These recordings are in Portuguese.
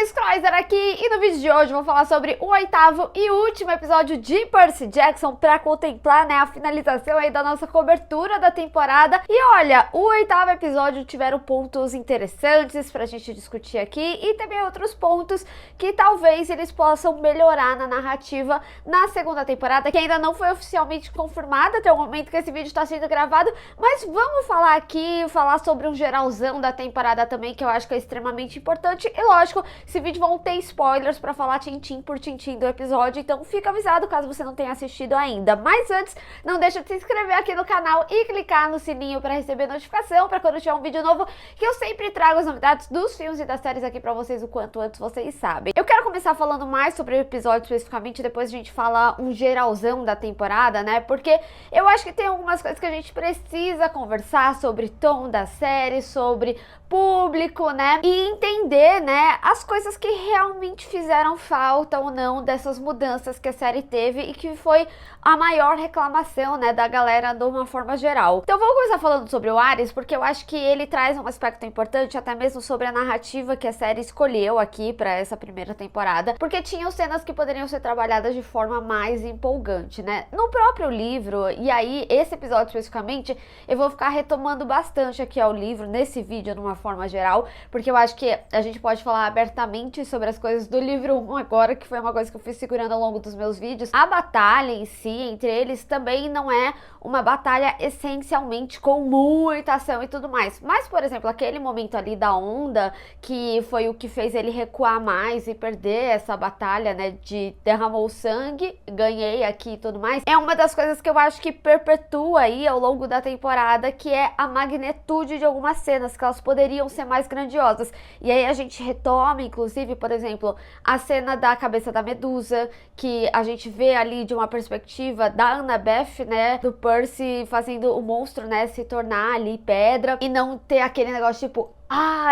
Thaís Kreuzer aqui e no vídeo de hoje eu vou falar sobre o oitavo e último episódio de Percy Jackson para contemplar, né, a finalização aí da nossa cobertura da temporada. E olha, o oitavo episódio tiveram pontos interessantes pra gente discutir aqui e também outros pontos que talvez eles possam melhorar na narrativa na segunda temporada, que ainda não foi oficialmente confirmada até o momento que esse vídeo está sendo gravado, mas vamos falar aqui, falar sobre um geralzão da temporada também, que eu acho que é extremamente importante. E lógico, esse vídeo vão ter spoilers pra falar tintim por tintim do episódio, então fica avisado caso você não tenha assistido ainda. Mas antes, não deixa de se inscrever aqui no canal e clicar no sininho pra receber notificação pra quando tiver um vídeo novo, que eu sempre trago as novidades dos filmes e das séries aqui pra vocês o quanto antes vocês sabem. Eu quero começar falando mais sobre o episódio especificamente, depois a gente fala um geralzão da temporada, né? Porque eu acho que tem algumas coisas que a gente precisa conversar sobre tom da série, sobre público, né? E entender, né, as coisas que realmente fizeram falta ou não dessas mudanças que a série teve e que foi a maior reclamação, né, da galera de uma forma geral. Então vamos começar falando sobre o Ares, porque eu acho que ele traz um aspecto importante, até mesmo sobre a narrativa que a série escolheu aqui para essa primeira temporada, porque tinham cenas que poderiam ser trabalhadas de forma mais empolgante, né? No próprio livro, e aí esse episódio especificamente, eu vou ficar retomando bastante aqui ao livro, nesse vídeo, numa forma geral, porque eu acho que a gente pode falar abertamente sobre as coisas do livro 1 agora, que foi uma coisa que eu fui segurando ao longo dos meus vídeos. A batalha em si, entre eles, também não é uma batalha essencialmente com muita ação e tudo mais. Mas, por exemplo, aquele momento ali da onda, que foi o que fez ele recuar mais e perder essa batalha, né, de derramou sangue, ganhei aqui e tudo mais, é uma das coisas que eu acho que perpetua aí ao longo da temporada, que é a magnitude de algumas cenas, que elas poderiam ser mais grandiosas. E aí a gente retoma, inclusive, por exemplo, a cena da cabeça da Medusa, que a gente vê ali de uma perspectiva da Annabeth, né, do Percy fazendo o monstro, né, se tornar ali pedra e não ter aquele negócio tipo,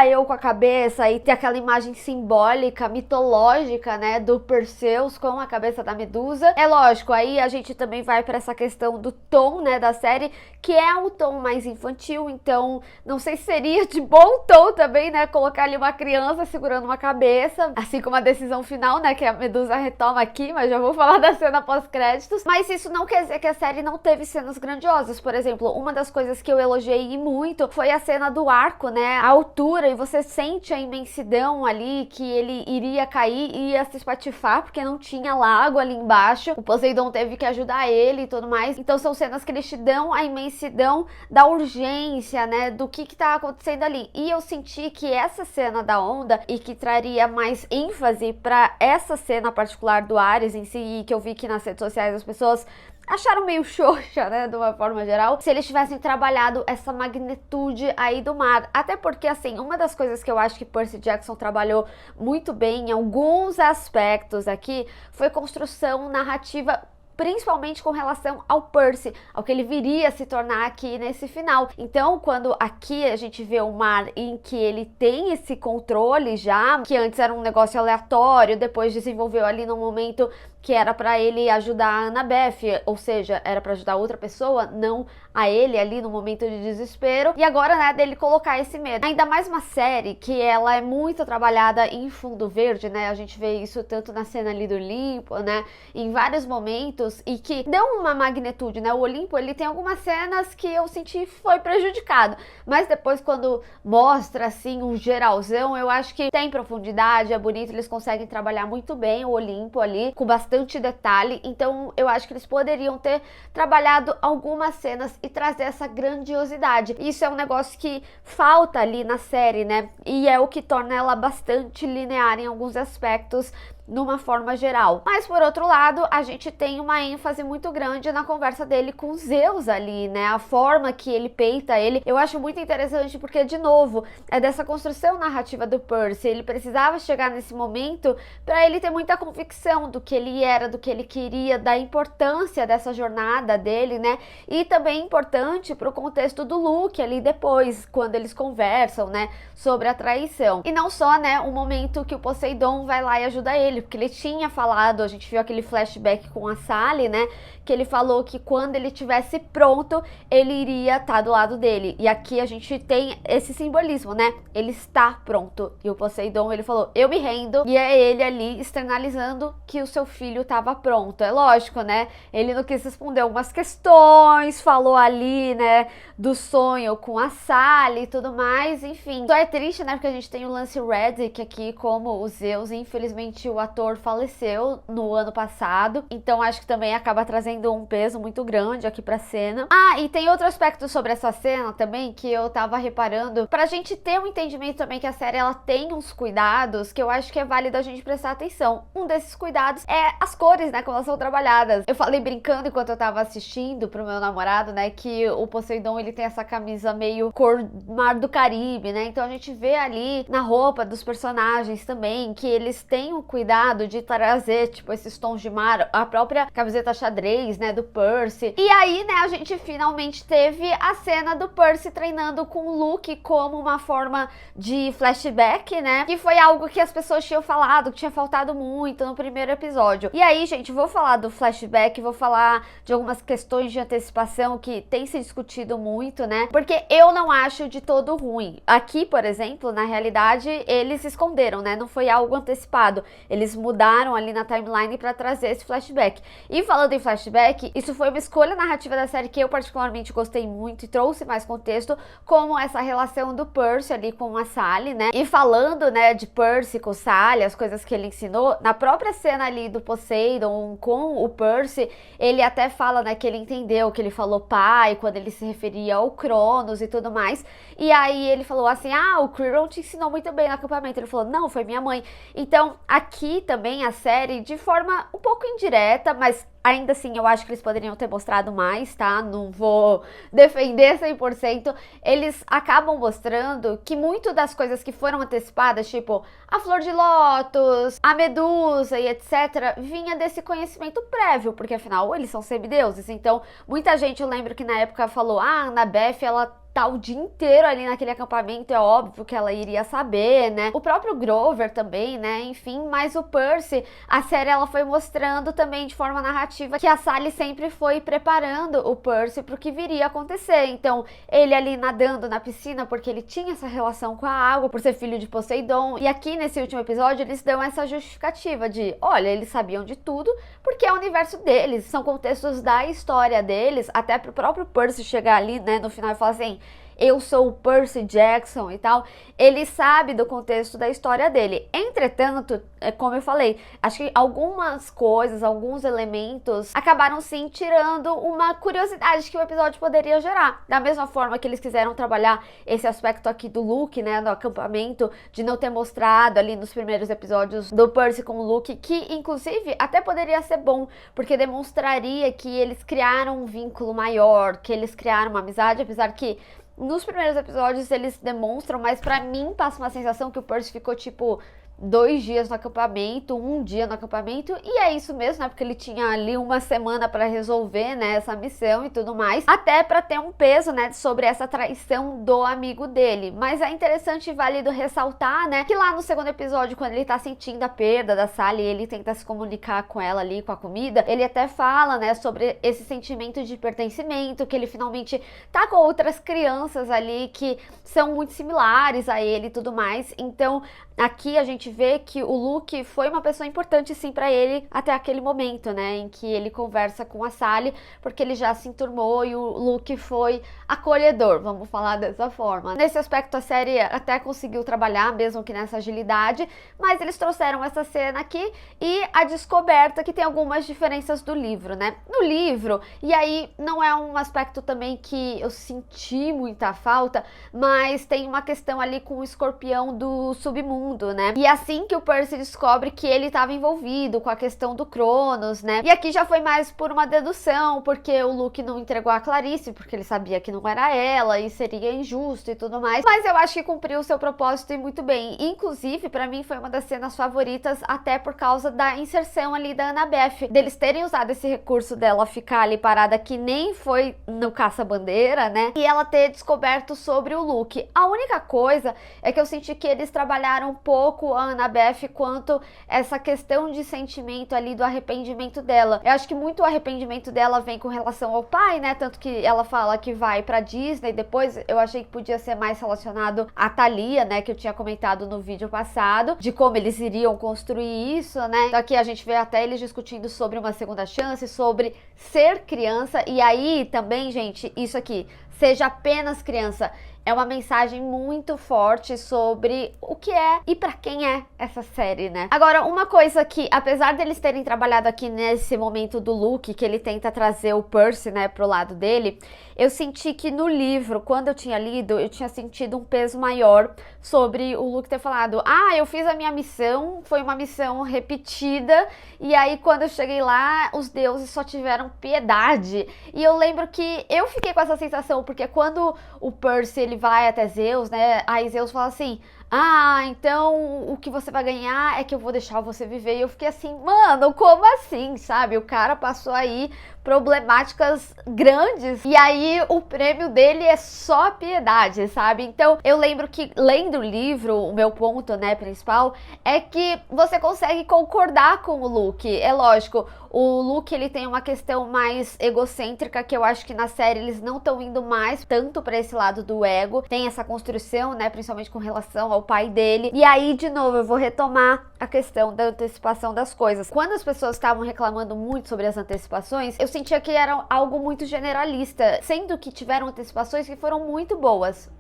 eu com a cabeça, e ter aquela imagem simbólica, mitológica, né, do Perseus com a cabeça da Medusa. É lógico, aí a gente também vai para essa questão do tom, né, da série, que é um tom mais infantil, então não sei se seria de bom tom também, né, colocar ali uma criança segurando uma cabeça, assim como a decisão final, né, que a Medusa retoma aqui, mas já vou falar da cena pós-créditos. Mas isso não quer dizer que a série não teve cenas grandiosas. Por exemplo, uma das coisas que eu elogiei muito foi a cena do arco, né, altura, e você sente a imensidão ali, que ele iria cair e ia se espatifar, porque não tinha lago ali embaixo, o Poseidon teve que ajudar ele e tudo mais. Então são cenas que eles te dão a imensidão da urgência, né, do que tá acontecendo ali. E eu senti que essa cena da onda, e que traria mais ênfase pra essa cena particular do Ares em si, que eu vi que nas redes sociais as pessoas acharam meio xoxa, né, de uma forma geral, se eles tivessem trabalhado essa magnitude aí do mar. Até porque, assim, uma das coisas que eu acho que Percy Jackson trabalhou muito bem em alguns aspectos aqui foi construção narrativa, principalmente com relação ao Percy, ao que ele viria a se tornar aqui nesse final. Então, quando aqui a gente vê o mar em que ele tem esse controle já, que antes era um negócio aleatório, depois desenvolveu ali no momento que era pra ele ajudar a Annabeth, ou seja, era pra ajudar outra pessoa, não a ele ali no momento de desespero. E agora, né, dele colocar esse medo. Ainda mais uma série que ela é muito trabalhada em fundo verde, né, a gente vê isso tanto na cena ali do Olimpo, né, em vários momentos, e que dão uma magnitude, né, o Olimpo, ele tem algumas cenas que eu senti foi prejudicado, mas depois quando mostra, assim, um geralzão, eu acho que tem profundidade, é bonito, eles conseguem trabalhar muito bem o Olimpo ali, com bastante detalhe. Então eu acho que eles poderiam ter trabalhado algumas cenas e trazer essa grandiosidade. Isso é um negócio que falta ali na série, né, e é o que torna ela bastante linear em alguns aspectos, numa forma geral. Mas por outro lado, a gente tem uma ênfase muito grande na conversa dele com Zeus ali, né, a forma que ele peita ele, eu acho muito interessante, porque de novo, é dessa construção narrativa do Percy, ele precisava chegar nesse momento para ele ter muita convicção do que ele era, do que ele queria, da importância dessa jornada dele, né, e também importante pro contexto do Luke ali depois, quando eles conversam, né, sobre a traição. E não só, né, o momento que o Poseidon vai lá e ajuda ele, ele, porque ele tinha falado, a gente viu aquele flashback com a Sally, né, que ele falou que quando ele tivesse pronto, ele iria estar do lado dele. E aqui a gente tem esse simbolismo, né? Ele está pronto. E o Poseidon, ele falou, eu me rendo. E é ele ali externalizando que o seu filho estava pronto. É lógico, né? Ele não quis responder algumas questões, falou ali, né, do sonho com a Sally e tudo mais, enfim. Só é triste, né, porque a gente tem o Lance Reddick aqui como o Zeus. Infelizmente, o ator faleceu no ano passado. Então, acho que também acaba trazendo um peso muito grande aqui pra cena. Ah, e tem outro aspecto sobre essa cena também que eu tava reparando, pra gente ter um entendimento também que a série ela tem uns cuidados que eu acho que é válido a gente prestar atenção. Um desses cuidados é as cores, né, como elas são trabalhadas. Eu falei brincando enquanto eu tava assistindo pro meu namorado, né, que o Poseidon ele tem essa camisa meio cor mar do Caribe, né, então a gente vê ali na roupa dos personagens também que eles têm o cuidado de trazer, tipo, esses tons de mar, a própria camiseta xadrez, né, do Percy. E aí, né, a gente finalmente teve a cena do Percy treinando com o Luke como uma forma de flashback, né, que foi algo que as pessoas tinham falado, que tinha faltado muito no primeiro episódio. E aí, gente, vou falar do flashback, vou falar de algumas questões de antecipação que tem se discutido muito, né, porque eu não acho de todo ruim. Aqui, por exemplo, na realidade, eles esconderam, né, não foi algo antecipado. Eles mudaram ali na timeline pra trazer esse flashback. E falando em flashback, isso foi uma escolha narrativa da série que eu particularmente gostei muito e trouxe mais contexto, como essa relação do Percy ali com a Sally, né? E falando, né, de Percy com Sally, as coisas que ele ensinou, na própria cena ali do Poseidon com o Percy, ele até fala, né, que ele entendeu que ele falou pai, quando ele se referia ao Cronos e tudo mais. E aí ele falou assim, ah, o Creon te ensinou muito bem no acampamento. Ele falou, não, foi minha mãe. Então, aqui também a série, de forma um pouco indireta, mas ainda assim, eu acho que eles poderiam ter mostrado mais, tá? Não vou defender 100%. Eles acabam mostrando que muito das coisas que foram antecipadas, tipo a flor de lótus, a medusa e etc., vinha desse conhecimento prévio, porque afinal eles são semideuses. Então, muita gente, eu lembro que na época falou, ah, a Annabeth, ela tá o dia inteiro ali naquele acampamento, é óbvio que ela iria saber, né? O próprio Grover também, né? Enfim, mas o Percy, a série ela foi mostrando também de forma narrativa que a Sally sempre foi preparando o Percy pro que viria a acontecer. Então, ele ali nadando na piscina porque ele tinha essa relação com a água, por ser filho de Poseidon. E aqui nesse último episódio eles dão essa justificativa de, olha, eles sabiam de tudo porque é o universo deles, são contextos da história deles, até pro próprio Percy chegar ali, né, no final e falar assim, eu sou o Percy Jackson e tal, ele sabe do contexto da história dele. Entretanto, como eu falei, acho que algumas coisas, alguns elementos acabaram sim tirando uma curiosidade que o episódio poderia gerar. Da mesma forma que eles quiseram trabalhar esse aspecto aqui do Luke, né, do acampamento, de não ter mostrado ali nos primeiros episódios do Percy com o Luke, que inclusive até poderia ser bom, porque demonstraria que eles criaram um vínculo maior, que eles criaram uma amizade, apesar que nos primeiros episódios eles demonstram, mas pra mim passa uma sensação que o Percy ficou tipo 2 dias no acampamento, 1 dia no acampamento, e é isso mesmo, né, porque ele tinha ali uma semana pra resolver, né, essa missão e tudo mais, até pra ter um peso, né, sobre essa traição do amigo dele. Mas é interessante e válido ressaltar, né, que lá no segundo episódio, quando ele tá sentindo a perda da Sally, ele tenta se comunicar com ela ali, com a comida, ele até fala, né, sobre esse sentimento de pertencimento, que ele finalmente tá com outras crianças ali que são muito similares a ele e tudo mais. Então, aqui a gente vê que o Luke foi uma pessoa importante sim pra ele até aquele momento, né, em que ele conversa com a Sally, porque ele já se enturmou e o Luke foi acolhedor, vamos falar dessa forma. Nesse aspecto a série até conseguiu trabalhar, mesmo que nessa agilidade, mas eles trouxeram essa cena aqui e a descoberta que tem algumas diferenças do livro, né. No livro, e aí não é um aspecto também que eu senti muita falta, mas tem uma questão ali com o escorpião do submundo, né, e assim que o Percy descobre que ele estava envolvido com a questão do Cronos, né, e aqui já foi mais por uma dedução, porque o Luke não entregou a Clarice, porque ele sabia que não era ela e seria injusto e tudo mais, mas eu acho que cumpriu o seu propósito e muito bem. Inclusive, pra mim foi uma das cenas favoritas, até por causa da inserção ali da Annabeth, deles terem usado esse recurso dela ficar ali parada, que nem foi no caça-bandeira, né, e ela ter descoberto sobre o Luke. A única coisa é que eu senti que eles trabalharam pouco a Annabeth quanto essa questão de sentimento ali do arrependimento dela. Eu acho que muito o arrependimento dela vem com relação ao pai, né? Tanto que ela fala que vai pra Disney depois. Eu achei que podia ser mais relacionado a Thalia, né? Que eu tinha comentado no vídeo passado, de como eles iriam construir isso, né? Então aqui a gente vê até eles discutindo sobre uma segunda chance, sobre ser criança. E aí também, gente, isso aqui, seja apenas criança, é uma mensagem muito forte sobre o que é e pra quem é essa série, né? Agora, uma coisa que, apesar deles terem trabalhado aqui nesse momento do Luke, que ele tenta trazer o Percy, né, pro lado dele, eu senti que no livro, quando eu tinha lido, eu tinha sentido um peso maior sobre o Luke ter falado: ah, eu fiz a minha missão, foi uma missão repetida, e aí quando eu cheguei lá, os deuses só tiveram piedade. E eu lembro que eu fiquei com essa sensação, porque quando o Percy, ele vai até Zeus, né, aí Zeus fala assim: ah, então o que você vai ganhar é que eu vou deixar você viver. E eu fiquei assim, mano, como assim, sabe? O cara passou aí problemáticas grandes e aí o prêmio dele é só piedade, sabe? Então eu lembro que lendo o livro, o meu ponto, né, principal é que você consegue concordar com o Luke. É lógico, o Luke, ele tem uma questão mais egocêntrica que eu acho que na série eles não estão indo mais tanto pra esse lado do ego. Tem essa construção, né, principalmente com relação ao pai dele. E aí, de novo, eu vou retomar a questão da antecipação das coisas. Quando as pessoas estavam reclamando muito sobre as antecipações, eu sentia que era algo muito generalista, sendo que tiveram antecipações que foram muito boas.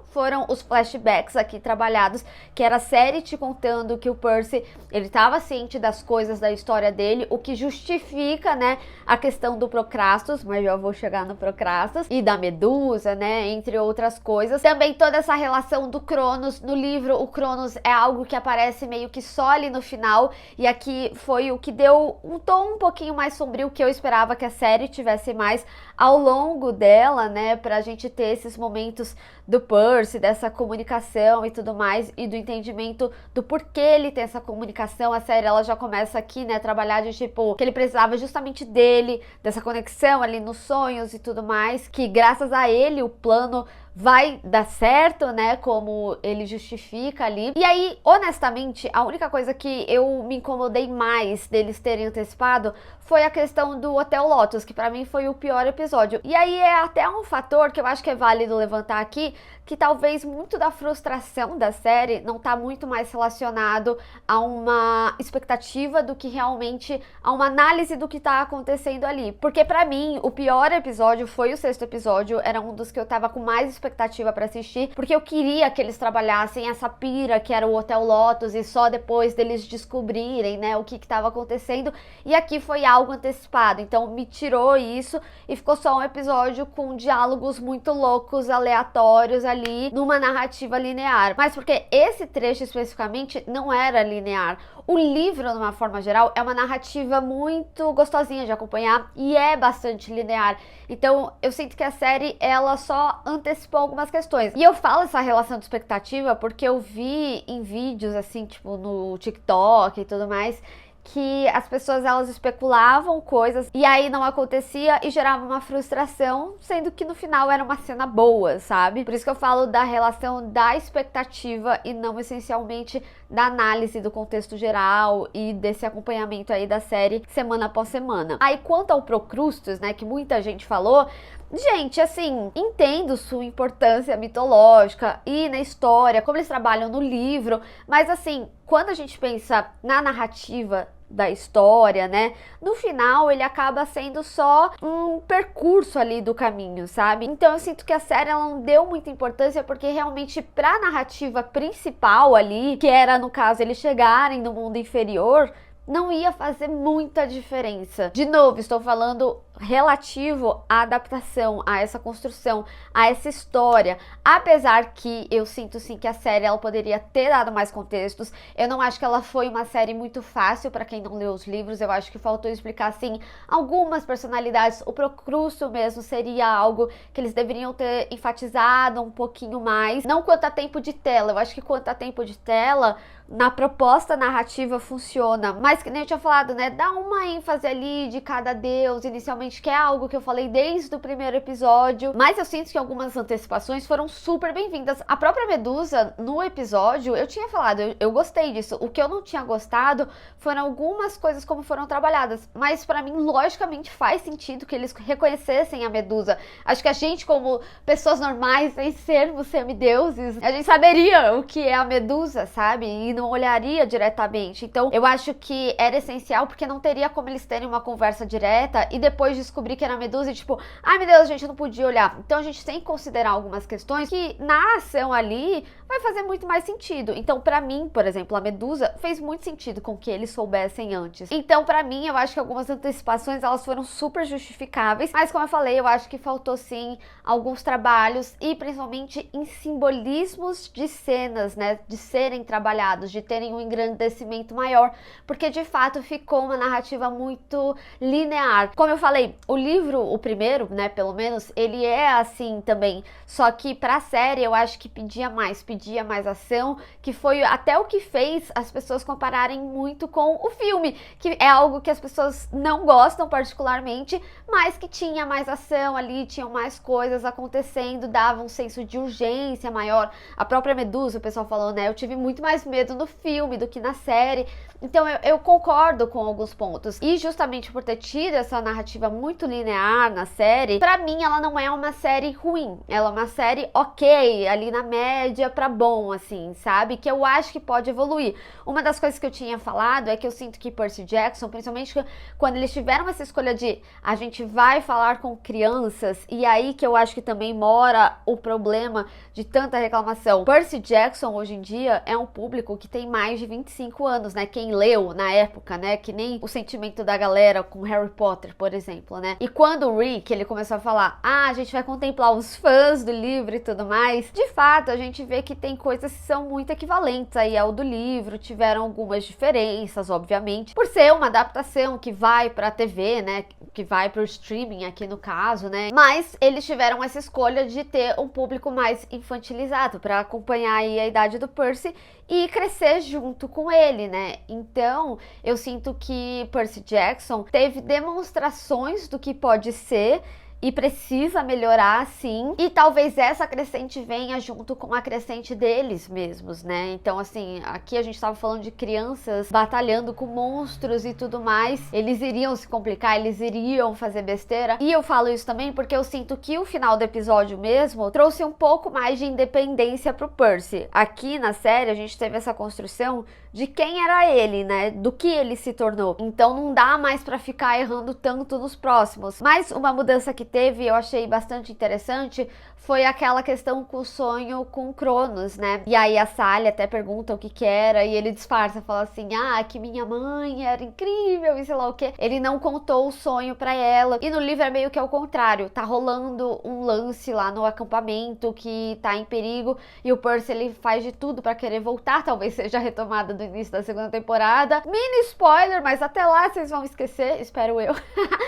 Foram os flashbacks aqui trabalhados, que era a série te contando que o Percy, ele estava ciente das coisas da história dele, o que justifica, né, a questão do Procrastus, mas já vou chegar no Procrastus, e da Medusa, né, entre outras coisas. Também toda essa relação do Cronos. No livro, o Cronos é algo que aparece meio que só ali no final, e aqui foi o que deu um tom um pouquinho mais sombrio, que eu esperava que a série tivesse mais ao longo dela, né, pra gente ter esses momentos do Percy, dessa comunicação e tudo mais, e do entendimento do porquê ele tem essa comunicação. A série, ela já começa aqui, né, trabalhar de tipo, que ele precisava justamente dele, dessa conexão ali nos sonhos e tudo mais, que graças a ele o plano vai dar certo, né, como ele justifica ali. E aí, honestamente, a única coisa que eu me incomodei mais deles terem antecipado foi a questão do Hotel Lotus, que pra mim foi o pior episódio. E aí é até um fator que eu acho que é válido levantar aqui, que talvez muito da frustração da série não tá muito mais relacionado a uma expectativa do que realmente a uma análise do que tá acontecendo ali. Porque pra mim, o pior episódio foi o sexto episódio, era um dos que eu tava com mais expectativa pra assistir, porque eu queria que eles trabalhassem essa pira que era o Hotel Lotus e só depois deles descobrirem, né, o que tava acontecendo, e aqui foi algo antecipado, então me tirou isso e ficou só um episódio com diálogos muito loucos, aleatórios ali, numa narrativa linear. Mas porque esse trecho especificamente não era linear. O livro, de uma forma geral, é uma narrativa muito gostosinha de acompanhar e é bastante linear. Então, eu sinto que a série, ela só antecipou algumas questões. E eu falo essa relação de expectativa porque eu vi em vídeos, assim, tipo, no TikTok e tudo mais, que as pessoas, elas especulavam coisas e aí não acontecia e gerava uma frustração, sendo que no final era uma cena boa, sabe? Por isso que eu falo da relação da expectativa e não essencialmente da análise do contexto geral e desse acompanhamento aí da série semana após semana. Aí quanto ao Procrustes, né, que muita gente falou, gente, assim, entendo sua importância mitológica e na história, como eles trabalham no livro, mas assim, quando a gente pensa na narrativa da história, né, no final ele acaba sendo só um percurso ali do caminho, sabe? Então eu sinto que a série, ela não deu muita importância, porque realmente pra narrativa principal ali, que era no caso eles chegarem no mundo inferior, não ia fazer muita diferença. De novo, estou falando relativo à adaptação, a essa construção, a essa história. Apesar que eu sinto sim que a série, ela poderia ter dado mais contextos. Eu não acho que ela foi uma série muito fácil para quem não leu os livros. Eu acho que faltou explicar assim algumas personalidades. O Procrusto mesmo seria algo que eles deveriam ter enfatizado um pouquinho mais. Não quanto a tempo de tela. Eu acho que quanto a tempo de tela, na proposta narrativa funciona, mas que nem eu tinha falado, né, dá uma ênfase ali de cada deus inicialmente, que é algo que eu falei desde o primeiro episódio, mas eu sinto que algumas antecipações foram super bem-vindas. A própria Medusa, no episódio, eu tinha falado, eu gostei disso. O que eu não tinha gostado foram algumas coisas como foram trabalhadas, mas pra mim, logicamente, faz sentido que eles reconhecessem a Medusa. Acho que a gente, como pessoas normais, sem sermos semideuses, a gente saberia o que é a Medusa, sabe? E não olharia diretamente. Então, eu acho que era essencial, porque não teria como eles terem uma conversa direta e depois descobrir que era a Medusa e tipo, ai meu Deus, a gente não podia olhar. Então, a gente tem que considerar algumas questões que na ação ali vai fazer muito mais sentido. Então, pra mim, por exemplo, a Medusa fez muito sentido com que eles soubessem antes. Então, pra mim, eu acho que algumas antecipações, elas foram super justificáveis, mas como eu falei, eu acho que faltou sim alguns trabalhos e principalmente em simbolismos de cenas, né, de serem trabalhados, de terem um engrandecimento maior, porque de fato ficou uma narrativa muito linear. Como eu falei, o livro, o primeiro, né, pelo menos, ele é assim também, só que pra série eu acho que pedia mais ação, que foi até o que fez as pessoas compararem muito com o filme, que é algo que as pessoas não gostam particularmente, mas que tinha mais ação ali, tinham mais coisas acontecendo, dava um senso de urgência maior. A própria Medusa, o pessoal falou, né, eu tive muito mais medo no filme do que na série. Então eu concordo com alguns pontos. E justamente por ter tido essa narrativa muito linear na série, pra mim ela não é uma série ruim. Ela é uma série ok, ali na média pra bom, assim, sabe? Que eu acho que pode evoluir. Uma das coisas que eu tinha falado é que eu sinto que Percy Jackson, principalmente quando eles tiveram essa escolha de a gente vai falar com crianças, e aí que eu acho que também mora o problema de tanta reclamação. Percy Jackson, hoje em dia, é um público que tem mais de 25 anos, né? Quem leu na época, né? Que nem o sentimento da galera com Harry Potter, por exemplo, né? E quando o Rick, ele começou a falar, a gente vai contemplar os fãs do livro e tudo mais, de fato, a gente vê que tem coisas que são muito equivalentes aí ao do livro, tiveram algumas diferenças, obviamente, por ser uma adaptação que vai pra TV, né? Que vai pro streaming aqui no caso, né? Mas eles tiveram essa escolha de ter um público mais infantilizado pra acompanhar aí a idade do Percy e crescer junto com ele, né? Então, eu sinto que Percy Jackson teve demonstrações do que pode ser e precisa melhorar, sim, e talvez essa crescente venha junto com a crescente deles mesmos, né? Então, assim, aqui a gente tava falando de crianças batalhando com monstros e tudo mais, eles iriam se complicar, eles iriam fazer besteira, e eu falo isso também porque eu sinto que o final do episódio mesmo trouxe um pouco mais de independência pro Percy. Aqui na série a gente teve essa construção de quem era ele, né? Do que ele se tornou. Então não dá mais pra ficar errando tanto nos próximos. Mas uma mudança que teve, eu achei bastante interessante, foi aquela questão com o sonho com o Cronos, né? E aí a Sally até pergunta o que que era, e ele disfarça, fala assim, que minha mãe era incrível e sei lá o que. Ele não contou o sonho pra ela. E no livro é meio que ao contrário, tá rolando um lance lá no acampamento que tá em perigo, e o Percy, ele faz de tudo pra querer voltar, talvez seja a retomada do início da segunda temporada. Mini spoiler, mas até lá vocês vão esquecer, espero eu.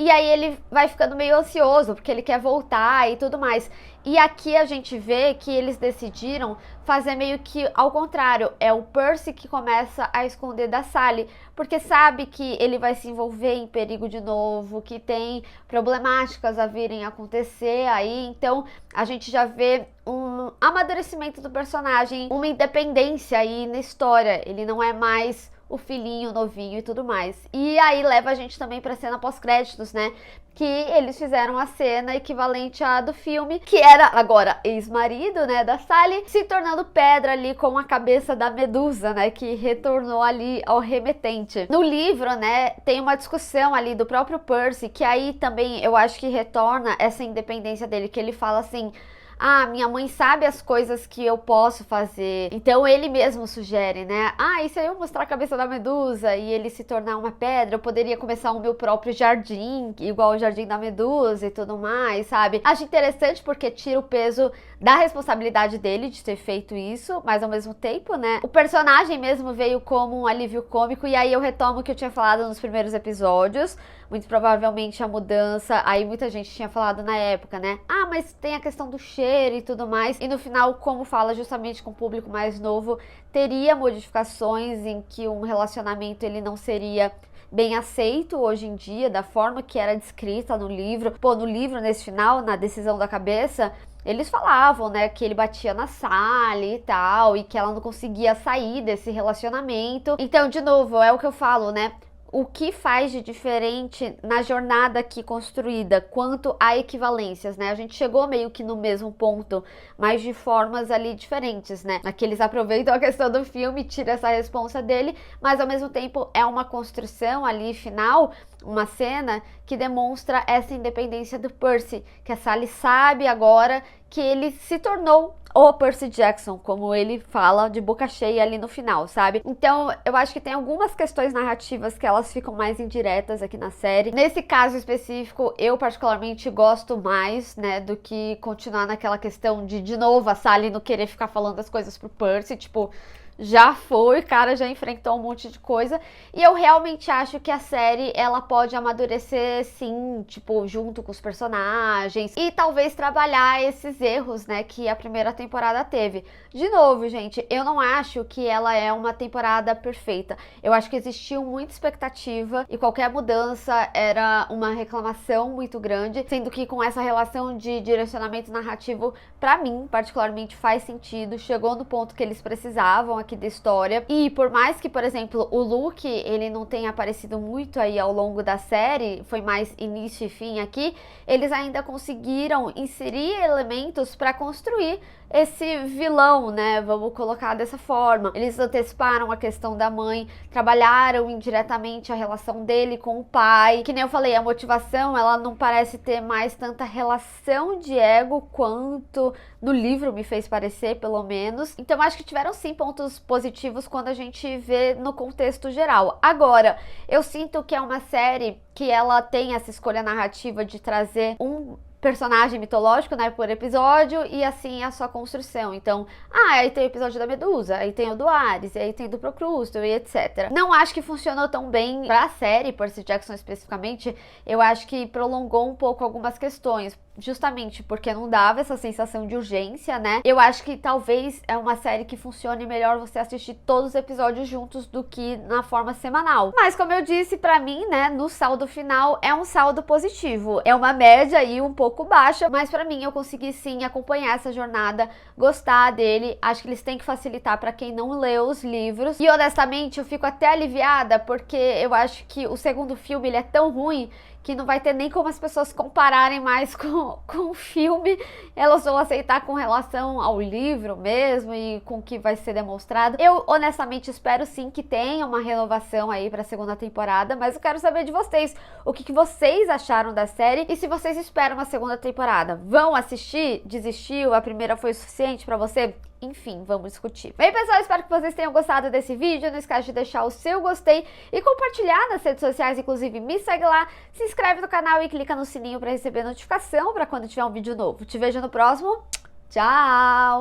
E aí ele vai ficando meio ansioso, porque ele quer voltar e tudo mais. E aqui a gente vê que eles decidiram fazer meio que ao contrário. É o Percy que começa a esconder da Sally, porque sabe que ele vai se envolver em perigo de novo, que tem problemáticas a virem acontecer aí. Então a gente já vê um amadurecimento do personagem, uma independência aí na história. Ele não é mais o filhinho novinho e tudo mais. E aí leva a gente também pra cena pós-créditos, né? Que eles fizeram a cena equivalente à do filme, que era agora ex-marido, né, da Sally, se tornando pedra ali com a cabeça da Medusa, né, que retornou ali ao remetente. No livro, né, tem uma discussão ali do próprio Percy, que aí também eu acho que retorna essa independência dele, que ele fala assim, minha mãe sabe as coisas que eu posso fazer. Então ele mesmo sugere, né? E se eu mostrar a cabeça da Medusa e ele se tornar uma pedra, eu poderia começar o meu próprio jardim, igual o jardim da Medusa e tudo mais, sabe? Acho interessante porque tira o peso da responsabilidade dele de ter feito isso, mas ao mesmo tempo, né? O personagem mesmo veio como um alívio cômico, e aí eu retomo o que eu tinha falado nos primeiros episódios. Muito provavelmente a mudança, aí muita gente tinha falado na época, né? Mas tem a questão do cheiro clichê e tudo mais. E no final, como fala justamente com o público mais novo, teria modificações em que um relacionamento ele não seria bem aceito hoje em dia, da forma que era descrita no livro. Pô, no livro, nesse final, na Decisão da Cabeça, eles falavam, né, que ele batia na Sally e tal, e que ela não conseguia sair desse relacionamento. Então, de novo, é o que eu falo, né? O que faz de diferente na jornada aqui construída quanto a equivalências, né? A gente chegou meio que no mesmo ponto, mas de formas ali diferentes, né? Aqui eles aproveitam a questão do filme, tira essa responsa dele, mas ao mesmo tempo é uma construção ali final, uma cena que demonstra essa independência do Percy, que a Sally sabe agora que ele se tornou o Percy Jackson, como ele fala de boca cheia ali no final, sabe? Então, eu acho que tem algumas questões narrativas que elas ficam mais indiretas aqui na série. Nesse caso específico, eu particularmente gosto mais, né, do que continuar naquela questão de novo, a Sally não querer ficar falando as coisas pro Percy, tipo, já foi, o cara já enfrentou um monte de coisa, e eu realmente acho que a série, ela pode amadurecer sim, tipo, junto com os personagens, e talvez trabalhar esses erros, né, que a primeira temporada teve. De novo, gente, eu não acho que ela é uma temporada perfeita, eu acho que existiu muita expectativa, e qualquer mudança era uma reclamação muito grande, sendo que com essa relação de direcionamento narrativo, pra mim, particularmente, faz sentido, chegou no ponto que eles precisavam aqui da história. E por mais que, por exemplo, o Luke, ele não tenha aparecido muito aí ao longo da série, foi mais início e fim aqui, eles ainda conseguiram inserir elementos para construir esse vilão, né? Vamos colocar dessa forma. Eles anteciparam a questão da mãe, trabalharam indiretamente a relação dele com o pai. Que nem eu falei, a motivação, ela não parece ter mais tanta relação de ego quanto no livro me fez parecer, pelo menos. Então acho que tiveram sim pontos positivos quando a gente vê no contexto geral. Agora, eu sinto que é uma série que ela tem essa escolha narrativa de trazer um personagem mitológico, né, por episódio, e assim a sua construção. Então, aí tem o episódio da Medusa, aí tem o do Ares, aí tem do Procrusto e etc. Não acho que funcionou tão bem pra série, Percy Jackson especificamente, eu acho que prolongou um pouco algumas questões, justamente porque não dava essa sensação de urgência, né? Eu acho que talvez é uma série que funcione melhor você assistir todos os episódios juntos do que na forma semanal. Mas como eu disse, pra mim, né, no saldo final é um saldo positivo. É uma média aí um pouco baixa, mas pra mim eu consegui sim acompanhar essa jornada, gostar dele. Acho que eles têm que facilitar pra quem não leu os livros. E honestamente, eu fico até aliviada porque eu acho que o segundo filme ele é tão ruim que não vai ter nem como as pessoas compararem mais com o filme, elas vão aceitar com relação ao livro mesmo e com o que vai ser demonstrado. Eu honestamente espero sim que tenha uma renovação aí pra segunda temporada, mas eu quero saber de vocês, o que vocês acharam da série e se vocês esperam uma segunda temporada. Vão assistir? Desistiu? A primeira foi o suficiente pra você? Enfim, vamos discutir. Bem, pessoal, espero que vocês tenham gostado desse vídeo. Não esquece de deixar o seu gostei e compartilhar nas redes sociais. Inclusive, me segue lá, se inscreve no canal e clica no sininho para receber notificação para quando tiver um vídeo novo. Te vejo no próximo. Tchau!